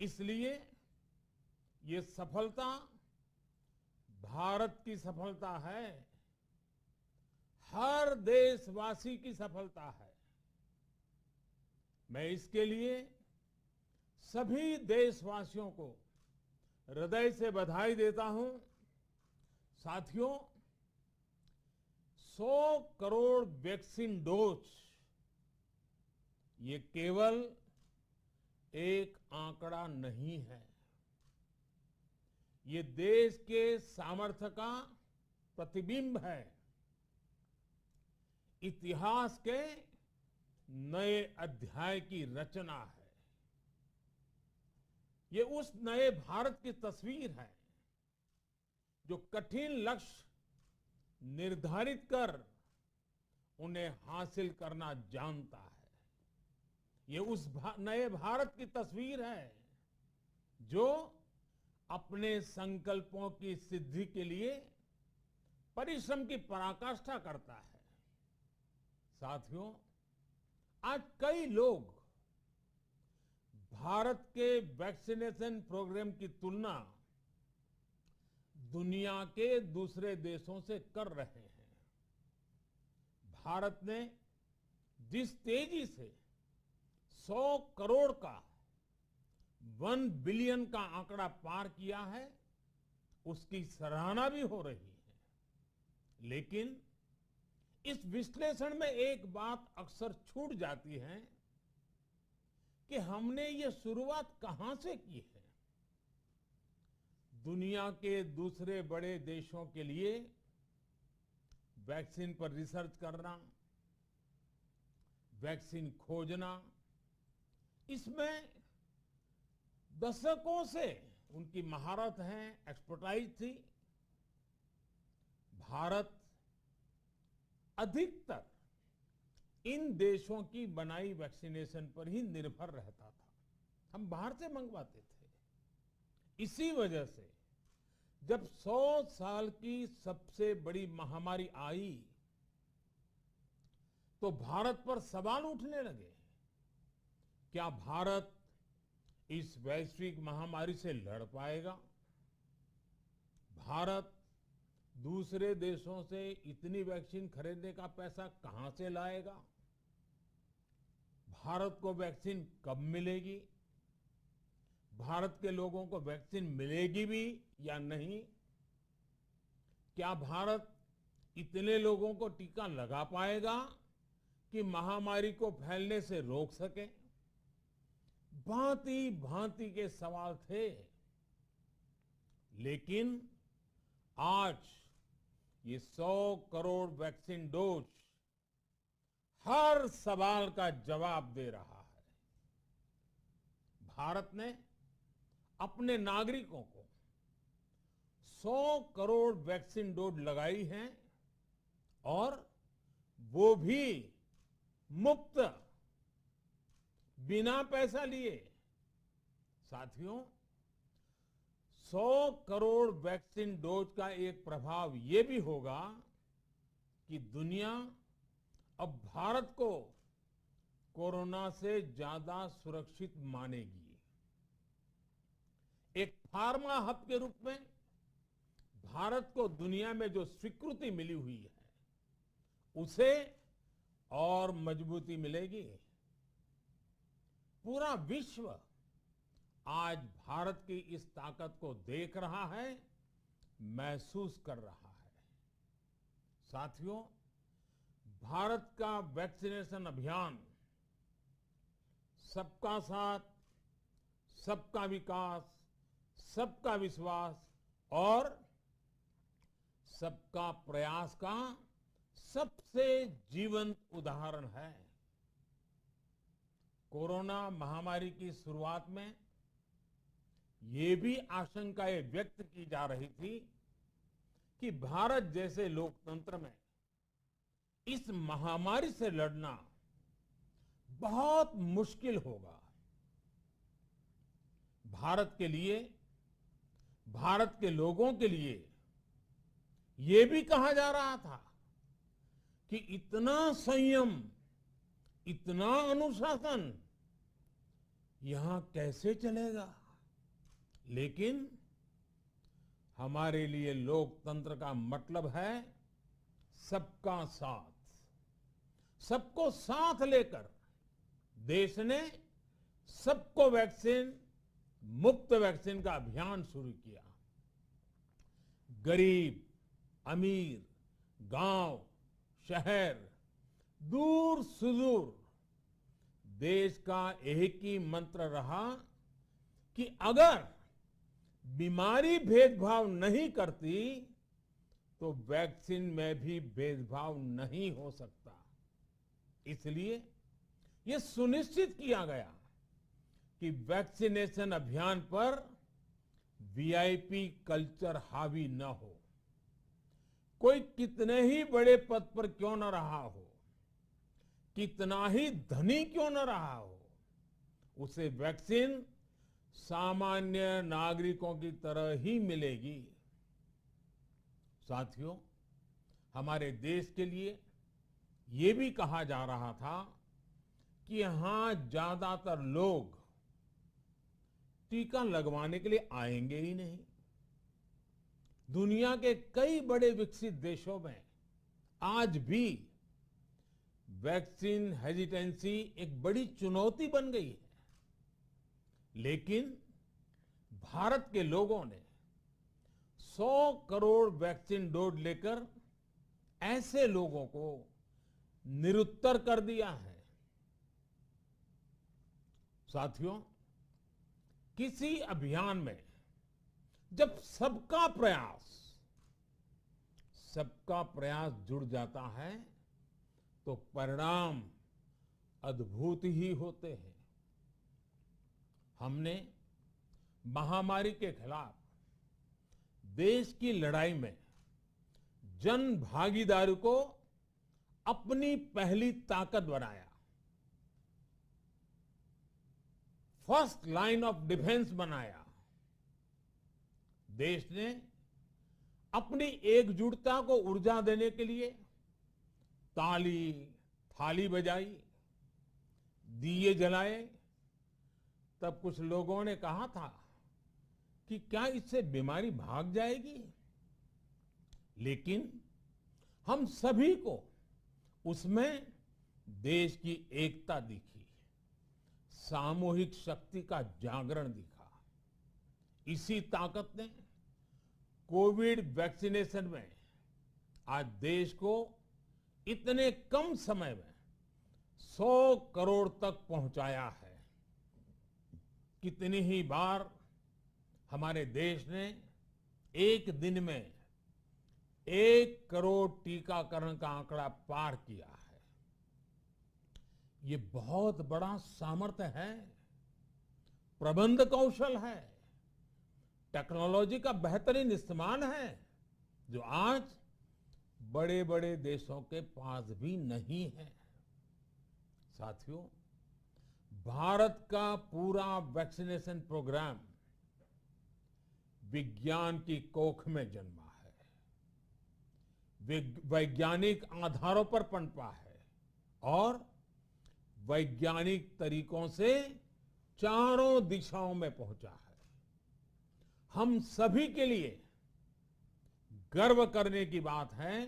इसलिए ये सफलता भारत की सफलता है, हर देशवासी की सफलता है। मैं इसके लिए सभी देशवासियों को हृदय से बधाई देता हूं। साथियों, 100 करोड़ वैक्सीन डोज ये केवल एक आंकड़ा नहीं है, ये देश के सामर्थ्य का प्रतिबिंब है, इतिहास के नए अध्याय की रचना है। ये उस नए भारत की तस्वीर है जो कठिन लक्ष्य निर्धारित कर उन्हें हासिल करना जानता है। ये उस नए भारत की तस्वीर है जो अपने संकल्पों की सिद्धि के लिए परिश्रम की पराकाष्ठा करता है। साथियों, आज कई लोग भारत के वैक्सीनेशन प्रोग्राम की तुलना दुनिया के दूसरे देशों से कर रहे हैं। भारत ने जिस तेजी से 100 करोड़ का 1 बिलियन का आंकड़ा पार किया है, उसकी सराहना भी हो रही है। लेकिन इस विश्लेषण में एक बात अक्सर छूट जाती है कि हमने ये शुरुआत कहां से की है। दुनिया के दूसरे बड़े देशों के लिए वैक्सीन पर रिसर्च करना, वैक्सीन खोजना, इसमें दशकों से उनकी महारत है, एक्सपर्टाइज थी। भारत अधिकतर इन देशों की बनाई वैक्सीनेशन पर ही निर्भर रहता था। हम बाहर से मंगवाते थे। इसी वजह से जब 100 साल की सबसे बड़ी महामारी आई तो भारत पर सवाल उठने लगे। क्या भारत इस वैश्विक महामारी से लड़ पाएगा? भारत दूसरे देशों से इतनी वैक्सीन खरीदने का पैसा कहां से लाएगा? भारत को वैक्सीन कब मिलेगी? भारत के लोगों को वैक्सीन मिलेगी भी या नहीं? क्या भारत इतने लोगों को टीका लगा पाएगा कि महामारी को फैलने से रोक सके? भांति भांति के सवाल थे। लेकिन आज ये 100 करोड़ वैक्सीन डोज हर सवाल का जवाब दे रहा है। भारत ने अपने नागरिकों को 100 करोड़ वैक्सीन डोज लगाई हैं और वो भी मुफ्त, बिना पैसा लिए। साथियों, 100 करोड़ वैक्सीन डोज का एक प्रभाव ये भी होगा कि दुनिया अब भारत को कोरोना से ज्यादा सुरक्षित मानेगी। एक फार्मा हब के रूप में भारत को दुनिया में जो स्वीकृति मिली हुई है, उसे और मजबूती मिलेगी। पूरा विश्व आज भारत की इस ताकत को देख रहा है, महसूस कर रहा है। साथियों, भारत का वैक्सीनेशन अभियान सबका साथ, सबका विकास, सबका विश्वास और सबका प्रयास का सबसे जीवंत उदाहरण है। कोरोना महामारी की शुरुआत में ये भी आशंकाएं व्यक्त की जा रही थी कि भारत जैसे लोकतंत्र में इस महामारी से लड़ना बहुत मुश्किल होगा। भारत के लिए, भारत के लोगों के लिए ये भी कहा जा रहा था कि इतना संयम, इतना अनुशासन यहां कैसे चलेगा। लेकिन हमारे लिए लोकतंत्र का मतलब है सबका साथ। सबको साथ लेकर देश ने सबको वैक्सीन मुफ्त वैक्सीन का अभियान शुरू किया। गरीब, अमीर, गांव, शहर, दूर सुदूर, देश का एक ही मंत्र रहा कि अगर बीमारी भेदभाव नहीं करती तो वैक्सीन में भी भेदभाव नहीं हो सकता। इसलिए यह सुनिश्चित किया गया कि वैक्सीनेशन अभियान पर वीआईपी कल्चर हावी न हो। कोई कितने ही बड़े पद पर क्यों न रहा हो, कितना ही धनी क्यों न रहा हो, उसे वैक्सीन सामान्य नागरिकों की तरह ही मिलेगी। साथियों, हमारे देश के लिए ये भी कहा जा रहा था कि यहां ज्यादातर लोग टीका लगवाने के लिए आएंगे ही नहीं। दुनिया के कई बड़े विकसित देशों में आज भी वैक्सीन हेजिटेंसी एक बड़ी चुनौती बन गई है। लेकिन भारत के लोगों ने 100 करोड़ वैक्सीन डोज लेकर ऐसे लोगों को निरुत्तर कर दिया है। साथियों, किसी अभियान में जब सबका प्रयास जुड़ जाता है तो परिणाम अद्भुत ही होते हैं। हमने महामारी के खिलाफ देश की लड़ाई में जन भागीदारी को अपनी पहली ताकत बनाया। फर्स्ट लाइन ऑफ डिफेंस बनाया। देश ने अपनी एकजुटता को ऊर्जा देने के लिए ताली थाली बजाई, दिए जलाए। तब कुछ लोगों ने कहा था कि क्या इससे बीमारी भाग जाएगी? लेकिन हम सभी को उसमें देश की एकता दिखी, सामूहिक शक्ति का जागरण दिखा। इसी ताकत ने कोविड वैक्सीनेशन में आज देश को इतने कम समय में 100 करोड़ तक पहुंचाया है। कितनी ही बार हमारे देश ने एक दिन में 1 करोड़ टीकाकरण का आंकड़ा पार किया है। ये बहुत बड़ा सामर्थ्य है, प्रबंध कौशल है, टेक्नोलॉजी का बेहतरीन इस्तेमाल है, जो आज बड़े बड़े देशों के पास भी नहीं है। साथियों, भारत का पूरा वैक्सीनेशन प्रोग्राम विज्ञान की कोख में जन्मा है, वैज्ञानिक आधारों पर पनपा है और वैज्ञानिक तरीकों से चारों दिशाओं में पहुंचा है। हम सभी के लिए गर्व करने की बात है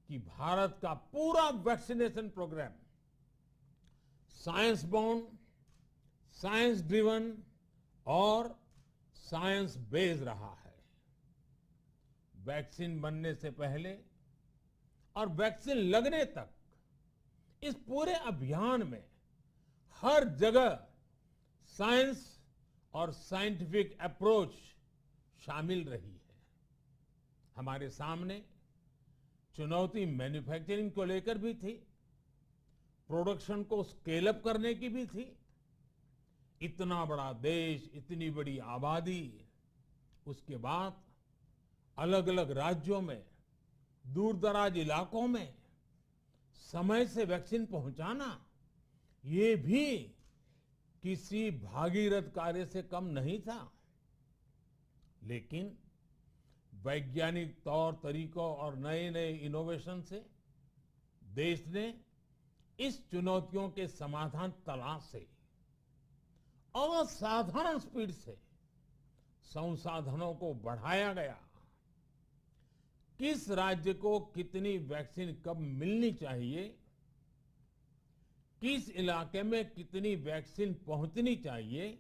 कि भारत का पूरा vaccination program science bound, science driven और साइंस बेस्ड रहा है। वैक्सीन बनने से पहले और वैक्सीन लगने तक इस पूरे अभियान में हर जगह साइंस और साइंटिफिक अप्रोच शामिल रही है। हमारे सामने चुनौती मैन्युफैक्चरिंग को लेकर भी थी, प्रोडक्शन को स्केल अप करने की भी थी। इतना बड़ा देश, इतनी बड़ी आबादी, उसके बाद अलग अलग राज्यों में, दूर दराज इलाकों में समय से वैक्सीन पहुंचाना, ये भी किसी भागीरथ कार्य से कम नहीं था। लेकिन वैज्ञानिक तौर तरीकों और नए नए इनोवेशन से देश ने इस चुनौतियों के समाधान तलाश से असाधारण स्पीड से संसाधनों को बढ़ाया गया, किस राज्य को कितनी वैक्सीन कब मिलनी चाहिए, किस इलाके में कितनी वैक्सीन पहुंचनी चाहिए,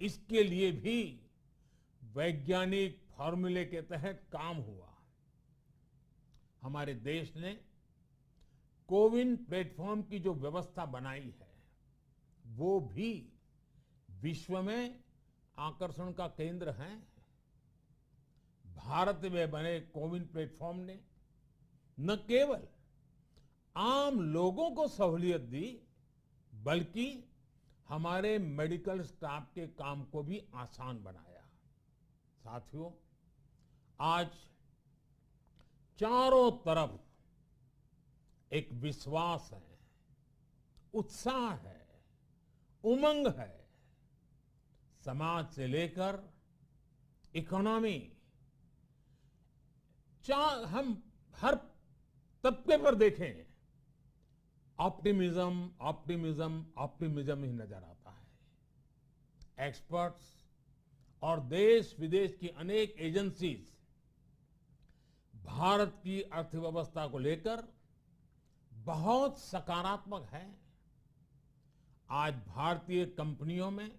इसके लिए भी वैज्ञानिक फॉर्मूले के तहत काम हुआ। हमारे देश ने कोविन प्लेटफॉर्म की जो व्यवस्था बनाई है, वो भी विश्व में आकर्षण का केंद्र है। भारत में बने कोविन प्लेटफॉर्म ने न केवल आम लोगों को सहूलियत दी, बल्कि हमारे मेडिकल स्टाफ के काम को भी आसान बनाया। साथियों, आज चारों तरफ एक विश्वास है, उत्साह है, उमंग है। समाज से लेकर इकोनॉमी, हम हर तबके पर देखें, ऑप्टिमिज्म, ऑप्टिमिज्म, ऑप्टिमिज्म ही नजर आता है। एक्सपर्ट्स और देश विदेश की अनेक एजेंसीज भारत की अर्थव्यवस्था को लेकर बहुत सकारात्मक है। आज भारतीय कंपनियों में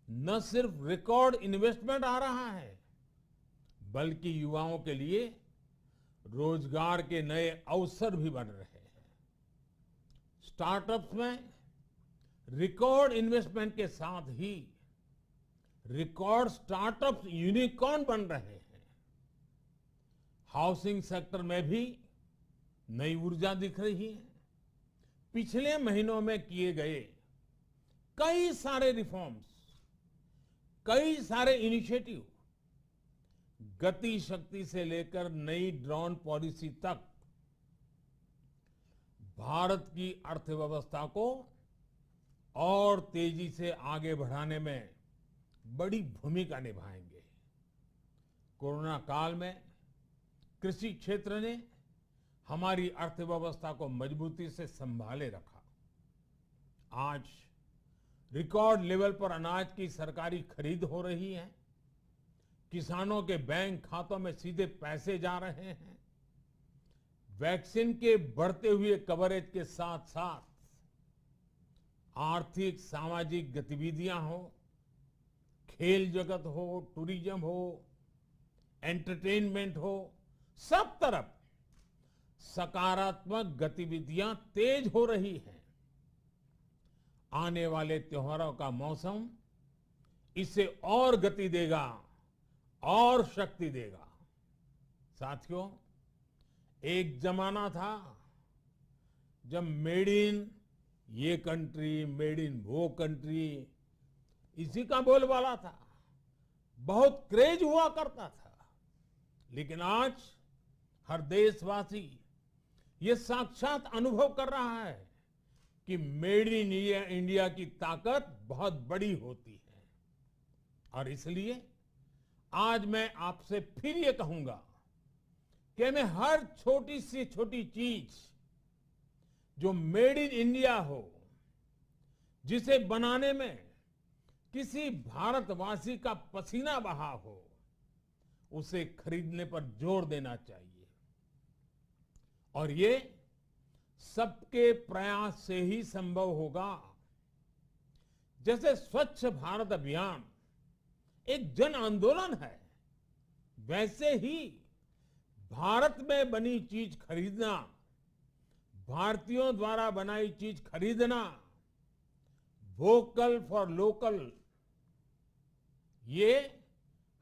न सिर्फ रिकॉर्ड इन्वेस्टमेंट आ रहा है, बल्कि युवाओं के लिए रोजगार के नए अवसर भी बन रहे हैं। स्टार्टअप्स में रिकॉर्ड इन्वेस्टमेंट के साथ ही रिकॉर्ड स्टार्टअप्स यूनिकॉर्न बन रहे हैं। हाउसिंग सेक्टर में भी नई ऊर्जा दिख रही है। पिछले महीनों में किए गए कई सारे रिफॉर्म्स, कई सारे इनिशिएटिव, गति शक्ति से लेकर नई ड्रोन पॉलिसी तक भारत की अर्थव्यवस्था को और तेजी से आगे बढ़ाने में बड़ी भूमिका निभाएंगे। कोरोना काल में कृषि क्षेत्र ने हमारी अर्थव्यवस्था को मजबूती से संभाले रखा। आज रिकॉर्ड लेवल पर अनाज की सरकारी खरीद हो रही है। किसानों के बैंक खातों में सीधे पैसे जा रहे हैं। वैक्सीन के बढ़ते हुए कवरेज के साथ साथ आर्थिक सामाजिक गतिविधियां हो, खेल जगत हो, टूरिज्म हो, एंटरटेनमेंट हो, सब तरफ सकारात्मक गतिविधियां तेज हो रही हैं। आने वाले त्योहारों का मौसम इसे और गति देगा और शक्ति देगा। साथियों, एक जमाना था जब मेड इन ये कंट्री, मेड इन वो कंट्री, इसी का बोलबाला था, बहुत क्रेज हुआ करता था। लेकिन आज हर देशवासी ये साक्षात अनुभव कर रहा है कि मेड इन इंडिया की ताकत बहुत बड़ी होती है। और इसलिए आज मैं आपसे फिर ये कहूंगा कि मैं हर छोटी से छोटी चीज जो मेड इन इंडिया हो, जिसे बनाने में किसी भारतवासी का पसीना बहा हो, उसे खरीदने पर जोर देना चाहिए। और ये सबके प्रयास से ही संभव होगा। जैसे स्वच्छ भारत अभियान एक जन आंदोलन है, वैसे ही भारत में बनी चीज खरीदना, भारतीयों द्वारा बनाई चीज खरीदना, वोकल फॉर लोकल, ये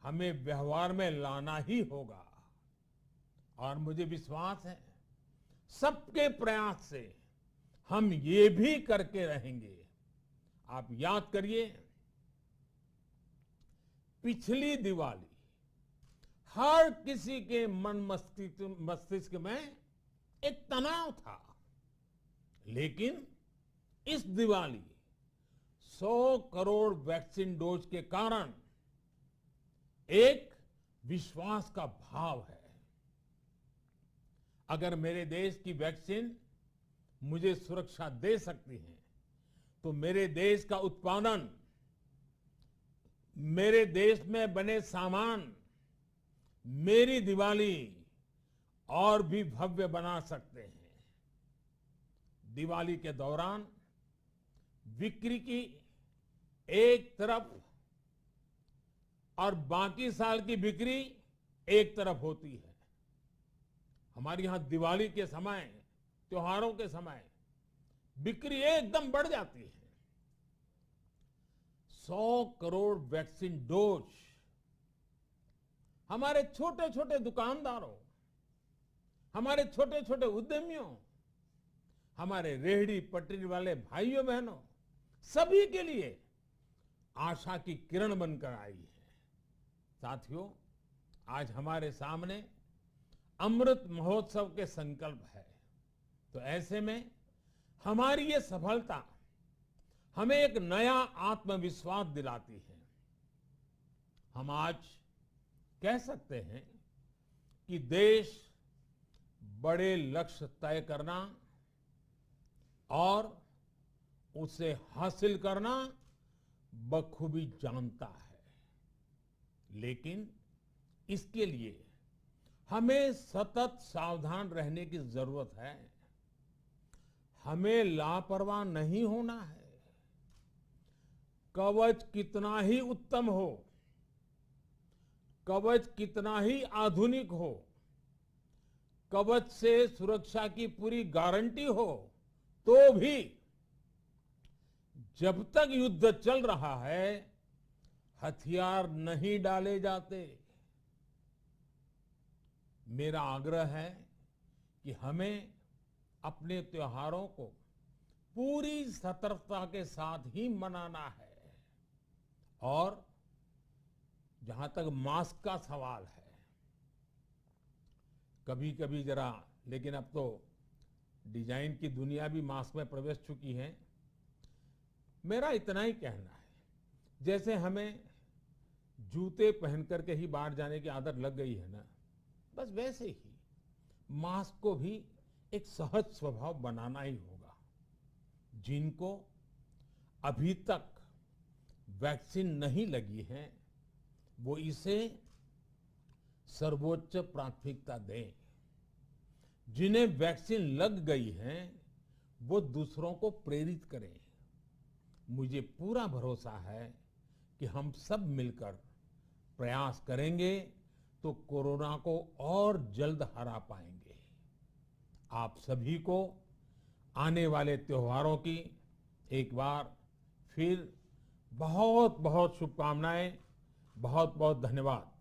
हमें व्यवहार में लाना ही होगा। और मुझे विश्वास है सबके प्रयास से हम ये भी करके रहेंगे। आप याद करिए, पिछली दिवाली हर किसी के मन मस्तिष्क में एक तनाव था, लेकिन इस दिवाली 100 करोड़ वैक्सीन डोज के कारण एक विश्वास का भाव है। अगर मेरे देश की वैक्सीन मुझे सुरक्षा दे सकती है, तो मेरे देश का उत्पादन मेरे देश में बने सामान मेरी दिवाली और भी भव्य बना सकते हैं। दिवाली के दौरान बिक्री की एक तरफ और बाकी साल की बिक्री एक तरफ होती है। हमारे यहां दिवाली के समय, त्योहारों के समय बिक्री एकदम बढ़ जाती है। 100 करोड़ वैक्सीन डोज हमारे छोटे छोटे दुकानदारों, हमारे छोटे छोटे उद्यमियों, हमारे रेहड़ी पटरी वाले भाइयों बहनों, सभी के लिए आशा की किरण बनकर आई है। साथियों, आज हमारे सामने अमृत महोत्सव के संकल्प है। तो ऐसे में हमारी ये सफलता हमें एक नया आत्मविश्वास दिलाती है। हम आज कह सकते हैं कि देश बड़े लक्ष्य तय करना और उसे हासिल करना बखूबी जानता है, लेकिन इसके लिए हमें सतत सावधान रहने की जरूरत है। हमें लापरवाह नहीं होना है। कवच कितना ही उत्तम हो, कवच कितना ही आधुनिक हो, कवच से सुरक्षा की पूरी गारंटी हो, तो भी जब तक युद्ध चल रहा है, हथियार नहीं डाले जाते। मेरा आग्रह है कि हमें अपने त्योहारों को पूरी सतर्कता के साथ ही मनाना है। और जहां तक मास्क का सवाल है, कभी कभी जरा, लेकिन अब तो डिजाइन की दुनिया भी मास्क में प्रवेश चुकी है। मेरा इतना ही कहना है, जैसे हमें जूते पहन करके ही बाहर जाने की आदत लग गई है ना, बस वैसे ही मास्क को भी एक सहज स्वभाव बनाना ही होगा। जिनको अभी तक वैक्सीन नहीं लगी है, वो इसे सर्वोच्च प्राथमिकता दें। जिन्हें वैक्सीन लग गई है, वो दूसरों को प्रेरित करें। मुझे पूरा भरोसा है कि हम सब मिलकर प्रयास करेंगे तो कोरोना को और जल्द हरा पाएंगे। आप सभी को आने वाले त्योहारों की एक बार फिर बहुत बहुत शुभकामनाएं। बहुत बहुत धन्यवाद।